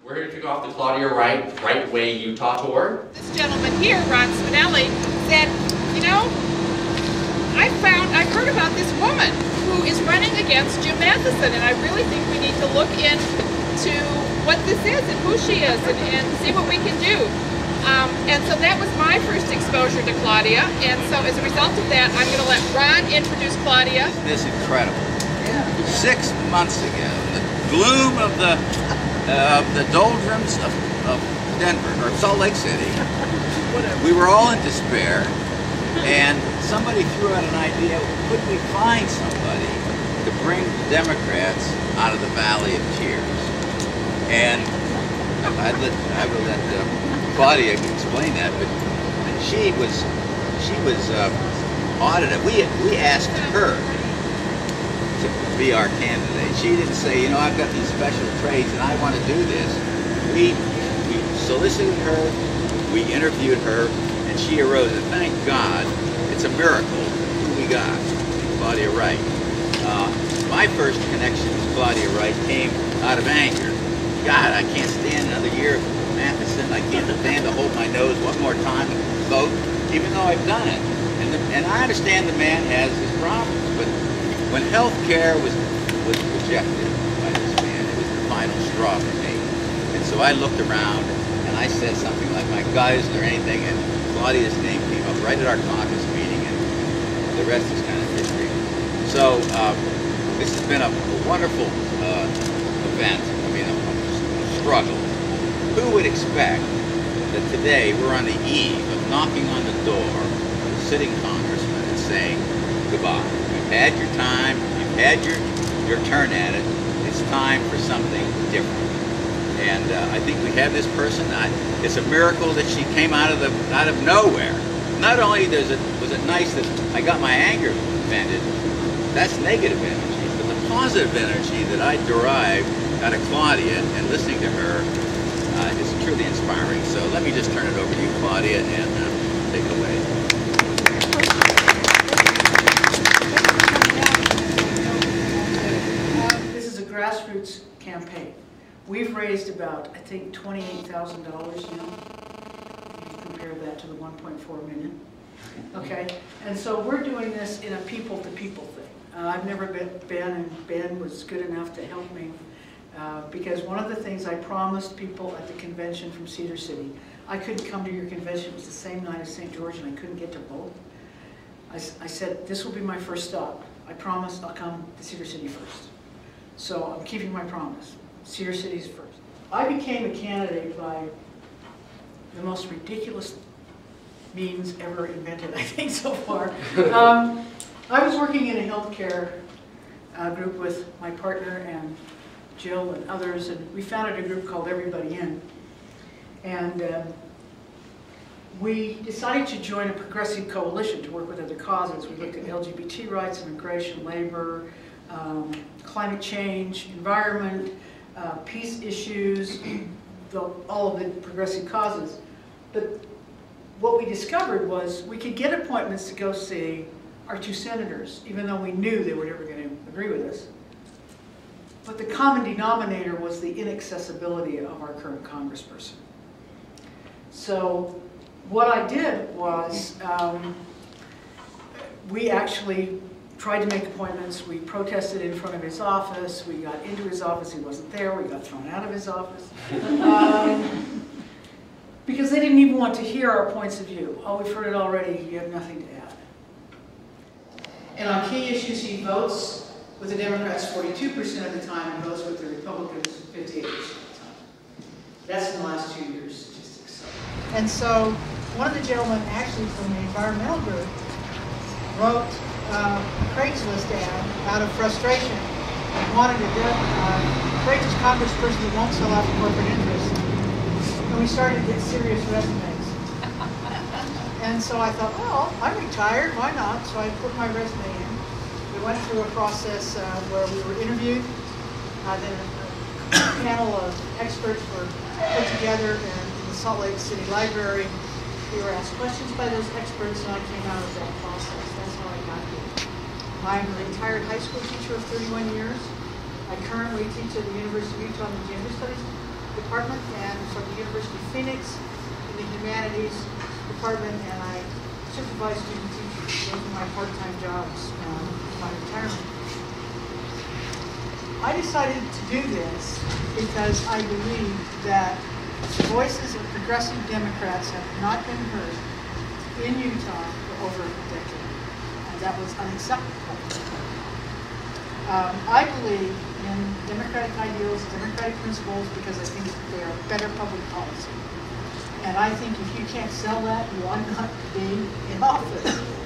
We're here to kick off the Claudia Wright Right Way Utah Tour. This gentleman here, Ron Spinelli, said, you know, I've heard about this woman who is running against Jim Matheson, and I really think we need to look into what this is and who she is and see what we can do. And so that was my first exposure to Claudia, and so as a result of that, I'm going to let Ron introduce Claudia. Isn't this incredible? Yeah. 6 months ago, the gloom of the doldrums of Denver, or Salt Lake City, we were all in despair, and somebody threw out an idea, could we find somebody to bring the Democrats out of the valley of tears? And I will let Claudia explain that, but she was audited. We asked her to be our candidate. She didn't say, you know, I've got these special traits and I want to do this. We solicited her, we interviewed her, and she arose. And thank God, it's a miracle who we got, Claudia Wright. My first connection with Claudia Wright came out of anger. God, I can't stand another year of Matheson. I can't stand to hold my nose one more time and vote, even though I've done it. And I understand the man has his problems, but when health care was rejected by this man, it was the final straw for me. And so I looked around and I said something like, my God, is there anything? And Claudia's name came up right at our caucus meeting, and the rest is kind of history. So this has been a wonderful event. I mean, a struggle. Who would expect that today we're on the eve of knocking on the door of a sitting congressman and saying goodbye? You've had your time, you've had your turn at it. It's time for something different. And I think we have this person. It's a miracle that she came out of nowhere. Not only was it nice that I got my anger vented, that's negative energy, but the positive energy that I derived out of Claudia and listening to her is truly inspiring. So let me just turn it over to you, Claudia, and take it away. This is a grassroots campaign. We've raised about, I think, $28,000 now. You compare that to the 1.4 million. Okay, and so we're doing this in a people-to-people thing. I've never met Ben, and Ben was good enough to help me because one of the things I promised people at the convention from Cedar City, I couldn't come to your convention. It was the same night as St. George, and I couldn't get to both. I said, this will be my first stop. I promised I'll come to Cedar City first. So I'm keeping my promise. Cedar City's first. I became a candidate by the most ridiculous means ever invented, I think, so far. I was working in a healthcare group with my partner and Jill and others, and we founded a group called Everybody In. And we decided to join a progressive coalition to work with other causes. We looked at LGBT rights, immigration, labor, climate change, environment, peace issues, all of the progressive causes. But what we discovered was we could get appointments to go see our two senators, even though we knew they were never going to agree with us. But the common denominator was the inaccessibility of our current congressperson. So what I did was we actually tried to make appointments. We protested in front of his office. We got into his office. He wasn't there. We got thrown out of his office. Because they didn't even want to hear our points of view. Oh, we've heard it already. You have nothing to add. And on key issues, he votes with the Democrats 42% of the time and votes with the Republicans 58% of the time. That's in the last 2 years statistics. And so one of the gentlemen actually from the environmental group wrote a Craigslist ad out of frustration and wanted a courageous congressperson that won't sell out for corporate interests. And we started to get serious resumes. And so I thought, well, I'm retired, why not? So I put my resume in. We went through a process where we were interviewed. Then a panel of experts were put together in the Salt Lake City Library. We were asked questions by those experts, and I came out of that process. That's how I got here. I'm a retired high school teacher of 31 years. I currently teach at the University of Utah in the Gender Studies department and from the University of Phoenix in the humanities department, and I supervise student teachers. Those are my part-time jobs in my retirement. I decided to do this because I believe that the voices of progressive Democrats have not been heard in Utah for over a decade, and that was unacceptable. I believe in democratic ideals, democratic principles, because I think they are better public policy. And I think if you can't sell that, you ought not be in office.